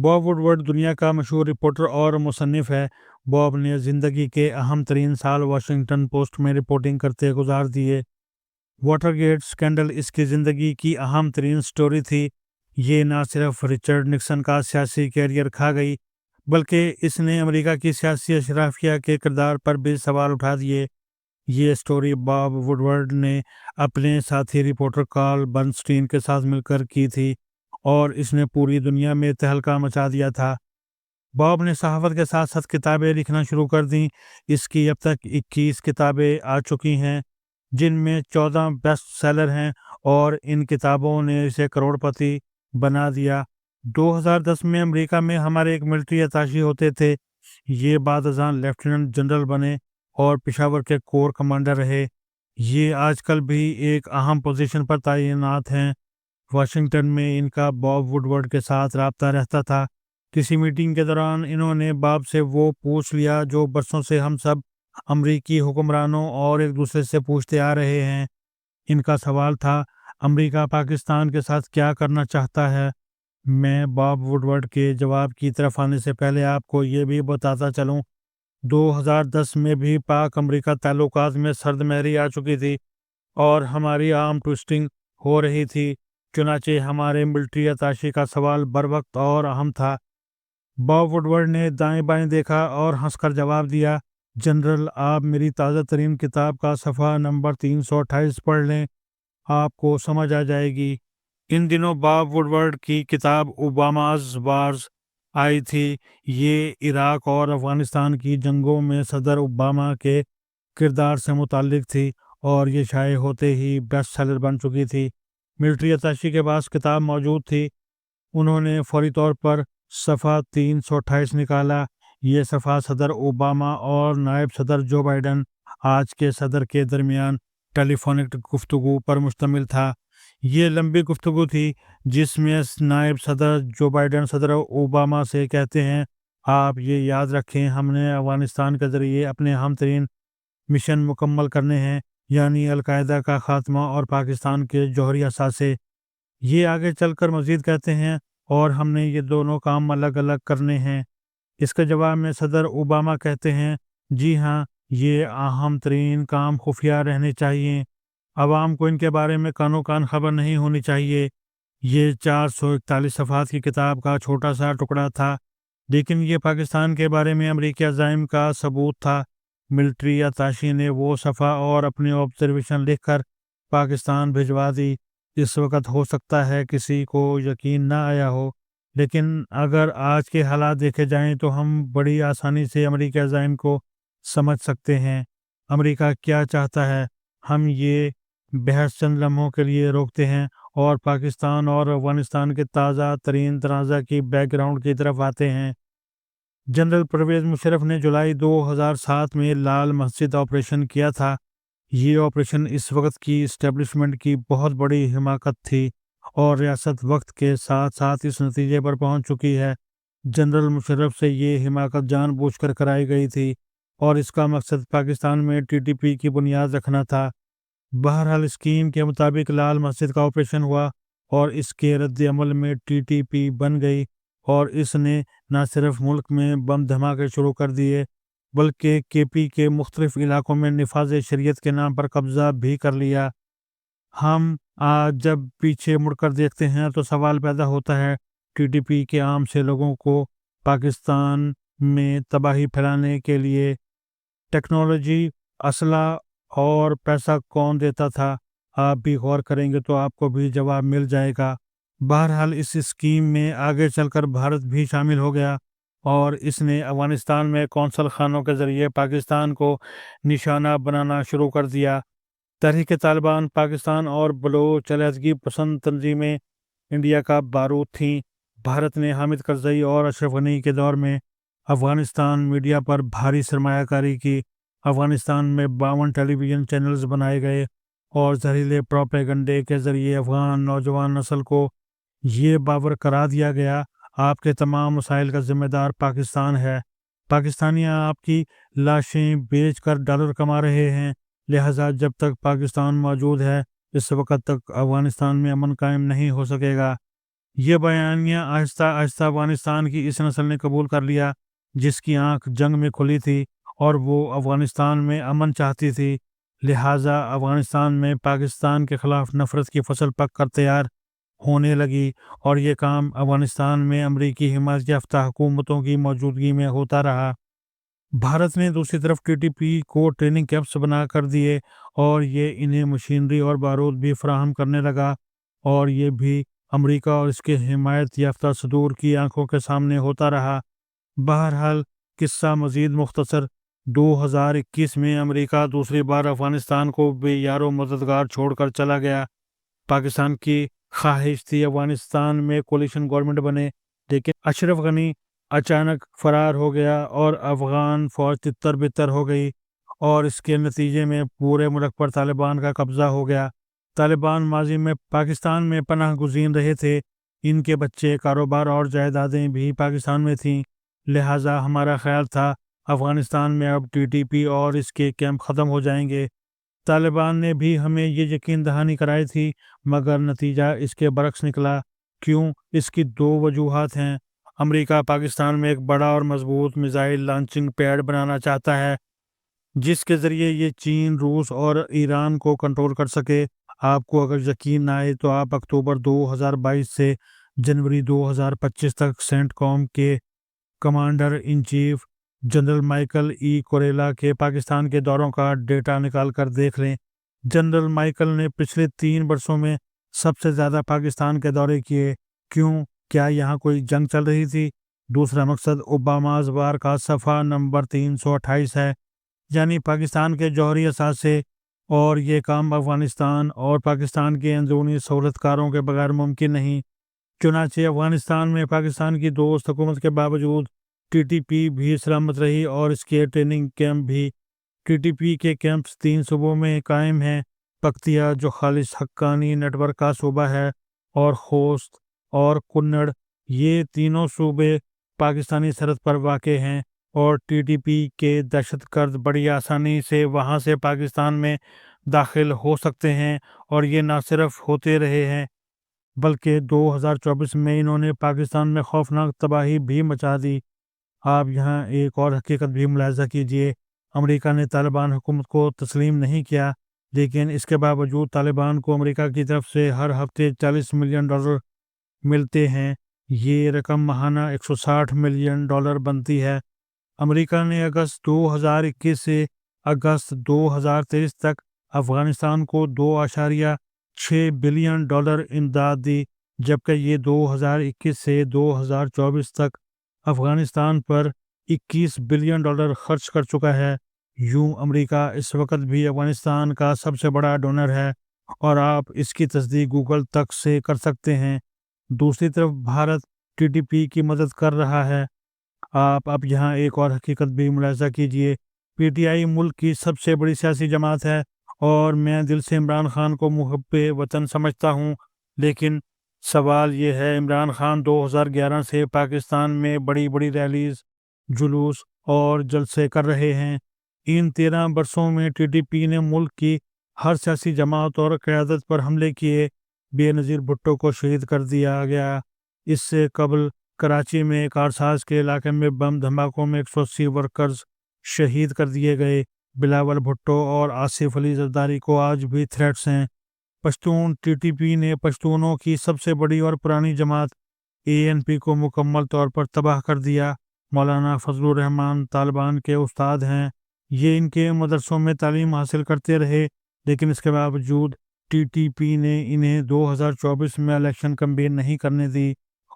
باب وڈورڈ دنیا کا مشہور رپورٹر اور مصنف ہے۔ باب نے زندگی کے اہم ترین سال واشنگٹن پوسٹ میں رپورٹنگ کرتے گزار دیے۔ واٹر گیٹ سکینڈل اس کی زندگی کی اہم ترین سٹوری تھی۔ یہ نہ صرف رچرڈ نکسن کا سیاسی کیریئر کھا گئی، بلکہ اس نے امریکہ کی سیاسی اشرافیہ کے کردار پر بھی سوال اٹھا دیے۔ یہ سٹوری باب وڈورڈ نے اپنے ساتھی رپورٹر کارل برنسٹین کے ساتھ مل کر کی تھی، اور اس نے پوری دنیا میں تہلکہ مچا دیا تھا۔ باب نے صحافت کے ساتھ ساتھ کتابیں لکھنا شروع کر دیں۔ اس کی اب تک 21 کتابیں آ چکی ہیں، جن میں 14 بیسٹ سیلر ہیں، اور ان کتابوں نے اسے کروڑ پتی بنا دیا۔ 2010 میں امریکہ میں ہمارے ایک ملٹری اتاشی ہوتے تھے۔ یہ بعد ازاں لیفٹیننٹ جنرل بنے اور پشاور کے کور کمانڈر رہے۔ یہ آج کل بھی ایک اہم پوزیشن پر تعینات ہیں۔ واشنگٹن میں ان کا باب وڈورڈ کے ساتھ رابطہ رہتا تھا۔ کسی میٹنگ کے دوران انہوں نے باب سے وہ پوچھ لیا جو برسوں سے ہم سب امریکی حکمرانوں اور ایک دوسرے سے پوچھتے آ رہے ہیں۔ ان کا سوال تھا، امریکہ پاکستان کے ساتھ کیا کرنا چاہتا ہے؟ میں باب وڈورڈ کے جواب کی طرف آنے سے پہلے آپ کو یہ بھی بتاتا چلوں، 2010 میں بھی پاک امریکہ تعلقات میں سرد مہری آ چکی تھی اور ہماری عام ٹوسٹنگ ہو رہی تھی۔ چنانچہ ہمارے ملٹری اتاشی کا سوال بر وقت اور اہم تھا۔ باب وڈورڈ نے دائیں بائیں دیکھا اور ہنس کر جواب دیا، جنرل، آپ میری تازہ ترین کتاب کا صفحہ نمبر 328 پڑھ لیں، آپ کو سمجھ آ جائے گی۔ ان دنوں باب وڈورڈ کی کتاب اوباماز وارز آئی تھی۔ یہ عراق اور افغانستان کی جنگوں میں صدر اوباما کے کردار سے متعلق تھی، اور یہ شائع ہوتے ہی بیسٹ سیلر بن چکی تھی۔ ملٹری اتاشی کے پاس کتاب موجود تھی۔ انہوں نے فوری طور پر صفحہ 328 نکالا۔ یہ صفحہ صدر اوباما اور نائب صدر جو بائیڈن، آج کے صدر کے درمیان ٹیلی فونک گفتگو پر مشتمل تھا۔ یہ لمبی گفتگو تھی جس میں نائب صدر جو بائیڈن صدر اوباما سے کہتے ہیں، آپ یہ یاد رکھیں، ہم نے افغانستان کے ذریعے اپنے اہم ترین مشن مکمل کرنے ہیں، یعنی القاعدہ کا خاتمہ اور پاکستان کے جوہری اثاثے۔ یہ آگے چل کر مزید کہتے ہیں، اور ہم نے یہ دونوں کام الگ الگ کرنے ہیں۔ اس کے جواب میں صدر اوباما کہتے ہیں، جی ہاں، یہ اہم ترین کام خفیہ رہنے چاہیے، عوام کو ان کے بارے میں کانوں کان خبر نہیں ہونی چاہیے۔ یہ 441 صفحات کی کتاب کا چھوٹا سا ٹکڑا تھا، لیکن یہ پاکستان کے بارے میں امریکی عزائم کا ثبوت تھا۔ ملٹری اتاشی نے وہ صفحہ اور اپنی آبزرویشن لکھ کر پاکستان بھجوا دی۔ اس وقت ہو سکتا ہے کسی کو یقین نہ آیا ہو، لیکن اگر آج کے حالات دیکھے جائیں تو ہم بڑی آسانی سے امریکی عزائم کو سمجھ سکتے ہیں۔ امریکہ کیا چاہتا ہے؟ ہم یہ بحث چند لمحوں کے لیے روکتے ہیں اور پاکستان اور افغانستان کے تازہ ترین تنازع کی بیک گراؤنڈ کی طرف آتے ہیں۔ جنرل پرویز مشرف نے جولائی 2007 میں لال مسجد آپریشن کیا تھا۔ یہ آپریشن اس وقت کی اسٹیبلشمنٹ کی بہت بڑی حماقت تھی، اور ریاست وقت کے ساتھ ساتھ اس نتیجے پر پہنچ چکی ہے۔ جنرل مشرف سے یہ حماقت جان بوجھ کر کرائی گئی تھی، اور اس کا مقصد پاکستان میں ٹی ٹی پی کی بنیاد رکھنا تھا۔ بہرحال اسکیم کے مطابق لال مسجد کا آپریشن ہوا، اور اس کے رد عمل میں ٹی ٹی پی بن گئی، اور اس نے نہ صرف ملک میں بم دھماکے شروع کر دیے، بلکہ کے پی کے مختلف علاقوں میں نفاذ شریعت کے نام پر قبضہ بھی کر لیا۔ ہم آج جب پیچھے مڑ کر دیکھتے ہیں تو سوال پیدا ہوتا ہے، ٹی ٹی پی کے عام سے لوگوں کو پاکستان میں تباہی پھیلانے کے لیے ٹیکنالوجی، اسلحہ اور پیسہ کون دیتا تھا؟ آپ بھی غور کریں گے تو آپ کو بھی جواب مل جائے گا۔ بہرحال اس اسکیم میں آگے چل کر بھارت بھی شامل ہو گیا، اور اس نے افغانستان میں قونصل خانوں کے ذریعے پاکستان کو نشانہ بنانا شروع کر دیا۔ تحریک طالبان پاکستان اور بلوچ علیحدگی پسند تنظیمیں انڈیا کا بارود تھیں۔ بھارت نے حامد کرزئی اور اشرف غنی کے دور میں افغانستان میڈیا پر بھاری سرمایہ کاری کی۔ افغانستان میں 52 ٹیلی ویژن چینلز بنائے گئے، اور زہریلے پروپیگنڈے کے ذریعے افغان نوجوان نسل کو یہ باور کرا دیا گیا، آپ کے تمام مسائل کا ذمہ دار پاکستان ہے۔ پاکستانیاں آپ کی لاشیں بیچ کر ڈالر کما رہے ہیں، لہٰذا جب تک پاکستان موجود ہے اس وقت تک افغانستان میں امن قائم نہیں ہو سکے گا۔ یہ بیانیہ آہستہ آہستہ افغانستان کی اس نسل نے قبول کر لیا جس کی آنکھ جنگ میں کھلی تھی اور وہ افغانستان میں امن چاہتی تھی۔ لہٰذا افغانستان میں پاکستان کے خلاف نفرت کی فصل پک کر تیار ہونے لگی، اور یہ کام افغانستان میں امریکی حمایت یافتہ حکومتوں کی موجودگی میں ہوتا رہا۔ بھارت نے دوسری طرف ٹی ٹی پی کو ٹریننگ کیمپس بنا کر دیے اور یہ انہیں مشینری اور بارود بھی فراہم کرنے لگا، اور یہ بھی امریکہ اور اس کے حمایت یافتہ صدور کی آنکھوں کے سامنے ہوتا رہا۔ بہرحال قصہ مزید مختصر، 2021 میں امریکہ دوسری بار افغانستان کو بے یار و مددگار چھوڑ کر چلا گیا۔ پاکستان کی خواہش تھی افغانستان میں کولیشن گورنمنٹ بنے، لیکن اشرف غنی اچانک فرار ہو گیا اور افغان فوج تتر بتر ہو گئی، اور اس کے نتیجے میں پورے ملک پر طالبان کا قبضہ ہو گیا۔ طالبان ماضی میں پاکستان میں پناہ گزین رہے تھے، ان کے بچے، کاروبار اور جائیدادیں بھی پاکستان میں تھیں، لہٰذا ہمارا خیال تھا افغانستان میں اب ٹی ٹی پی اور اس کے کیمپ ختم ہو جائیں گے۔ طالبان نے بھی ہمیں یہ یقین دہانی کرائی تھی، مگر نتیجہ اس کے برعکس نکلا۔ کیوں؟ اس کی دو وجوہات ہیں۔ امریکہ پاکستان میں ایک بڑا اور مضبوط میزائل لانچنگ پیڈ بنانا چاہتا ہے جس کے ذریعے یہ چین، روس اور ایران کو کنٹرول کر سکے۔ آپ کو اگر یقین نہ آئے تو آپ اکتوبر 2022 سے جنوری 2025 تک سینٹ کوم کے commander in chief general Michael E Kurilla کے پاکستان کے دوروں کا ڈیٹا نکال کر دیکھ لیں۔ جنرل مائیکل نے پچھلے 3 برسوں میں سب سے زیادہ پاکستان کے دورے کیے۔ کیوں؟ کیا یہاں کوئی جنگ چل رہی تھی؟ دوسرا مقصد اوباماز وار کا صفحہ نمبر 328 ہے، یعنی پاکستان کے جوہری اثاثے، اور یہ کام افغانستان اور پاکستان کے اندرونی سہولت کاروں کے بغیر ممکن نہیں۔ چنانچہ افغانستان میں پاکستان کی دوست حکومت کے باوجود ٹی ٹی پی بھی سلامت رہی اور اس کے ٹریننگ کیمپ بھی۔ ٹی ٹی پی کے کیمپس 3 صوبوں میں قائم ہیں: پکتیا جو خالص حقانی نیٹ ورک کا صوبہ ہے، اور خوست اور کنڑ، یہ تینوں صوبے پاکستانی سرحد پر واقع ہیں، اور ٹی ٹی پی کے دہشت گرد بڑی آسانی سے وہاں سے پاکستان میں داخل ہو سکتے ہیں، اور یہ نہ صرف ہوتے رہے ہیں بلکہ 2024 میں انہوں نے پاکستان میں خوفناک تباہی بھی مچا دی۔ آپ یہاں ایک اور حقیقت بھی ملاحظہ کیجئے۔ امریکہ نے طالبان حکومت کو تسلیم نہیں کیا، لیکن اس کے باوجود طالبان کو امریکہ کی طرف سے ہر ہفتے $40 ملین ملتے ہیں۔ یہ رقم ماہانہ $160 ملین بنتی ہے۔ امریکہ نے اگست 2021 سے اگست 2023 تک افغانستان کو $2.6 بلین امداد دی، جبکہ یہ 2021 سے 2024 تک افغانستان پر $21 بلین خرچ کر چکا ہے۔ یوں امریکہ اس وقت بھی افغانستان کا سب سے بڑا ڈونر ہے، اور آپ اس کی تصدیق گوگل تک سے کر سکتے ہیں۔ دوسری طرف بھارت ٹی ٹی پی کی مدد کر رہا ہے۔ آپ اب یہاں ایک اور حقیقت بھی ملاحظہ کیجئے۔ پی ٹی آئی ملک کی سب سے بڑی سیاسی جماعت ہے، اور میں دل سے عمران خان کو محب وطن سمجھتا ہوں، لیکن سوال یہ ہے، عمران خان 2011 سے پاکستان میں بڑی بڑی ریلیز، جلوس اور جلسے کر رہے ہیں۔ ان 13 برسوں میں ٹی ٹی پی نے ملک کی ہر سیاسی جماعت اور قیادت پر حملے کیے۔ بے نظیر بھٹو کو شہید کر دیا گیا۔ اس سے قبل کراچی میں کارساز کے علاقے میں بم دھماکوں میں 180 ورکرز شہید کر دیے گئے۔ بلاول بھٹو اور آصف علی زرداری کو آج بھی تھریٹس ہیں۔ پشتون ٹی ٹی پی نے پشتونوں کی سب سے بڑی اور پرانی جماعت اے این پی کو مکمل طور پر تباہ کر دیا۔ مولانا فضل الرحمان طالبان کے استاد ہیں۔ یہ ان کے مدرسوں میں تعلیم حاصل کرتے رہے، لیکن اس کے باوجود ٹی ٹی پی نے انہیں 2024 میں الیکشن کمپین نہیں کرنے دی،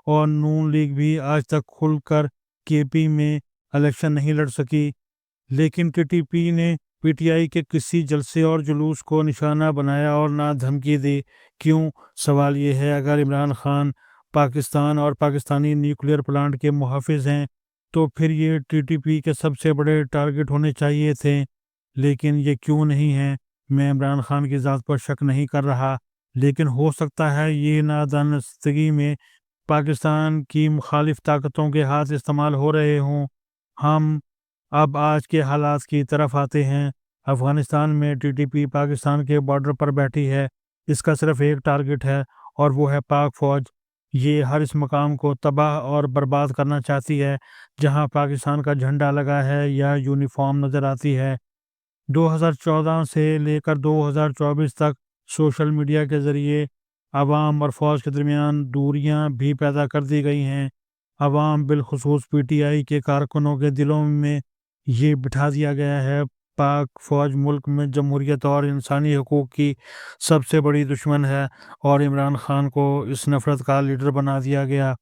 اور نون لیگ بھی آج تک کھل کر کے پی میں الیکشن نہیں لڑ سکی۔ لیکن ٹی ٹی پی نے پی ٹی آئی کے کسی جلسے اور جلوس کو نشانہ بنایا اور نہ دھمکی دی۔ کیوں؟ سوال یہ ہے، اگر عمران خان پاکستان اور پاکستانی نیوکلیئر پلانٹ کے محافظ ہیں تو پھر یہ ٹی ٹی پی کے سب سے بڑے ٹارگٹ ہونے چاہیے تھے، لیکن یہ کیوں نہیں ہیں؟ میں عمران خان کی ذات پر شک نہیں کر رہا، لیکن ہو سکتا ہے یہ نادانستگی میں پاکستان کی مخالف طاقتوں کے ہاتھ استعمال ہو رہے ہوں۔ ہم اب آج کے حالات کی طرف آتے ہیں۔ افغانستان میں ٹی ٹی پی پاکستان کے بارڈر پر بیٹھی ہے۔ اس کا صرف ایک ٹارگٹ ہے، اور وہ ہے پاک فوج۔ یہ ہر اس مقام کو تباہ اور برباد کرنا چاہتی ہے جہاں پاکستان کا جھنڈا لگا ہے یا یونیفارم نظر آتی ہے۔ 2014 سے لے کر 2024 تک سوشل میڈیا کے ذریعے عوام اور فوج کے درمیان دوریاں بھی پیدا کر دی گئی ہیں۔ عوام بالخصوص پی ٹی آئی کے کارکنوں کے دلوں میں یہ بٹھا دیا گیا ہے پاک فوج ملک میں جمہوریت اور انسانی حقوق کی سب سے بڑی دشمن ہے، اور عمران خان کو اس نفرت کا لیڈر بنا دیا گیا۔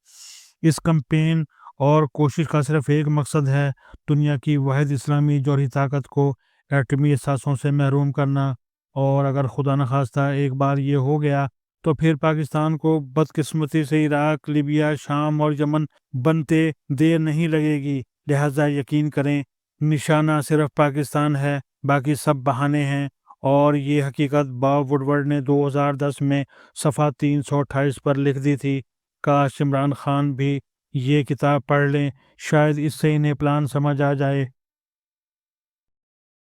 اس کمپین اور کوشش کا صرف ایک مقصد ہے: دنیا کی واحد اسلامی جوہری طاقت کو ایٹمی اثاثوں سے محروم کرنا، اور اگر خدا نخواستہ ایک بار یہ ہو گیا تو پھر پاکستان کو بدقسمتی سے عراق، لیبیا، شام اور یمن بنتے دیر نہیں لگے گی۔ لہٰذا یقین کریں، نشانہ صرف پاکستان ہے، باقی سب بہانے ہیں۔ اور یہ حقیقت باب وڈورڈ نے 2010 میں صفحہ 328 پر لکھ دی تھی۔ کاش عمران خان بھی یہ کتاب پڑھ لیں، شاید اس سے انہیں پلان سمجھ آ جائے۔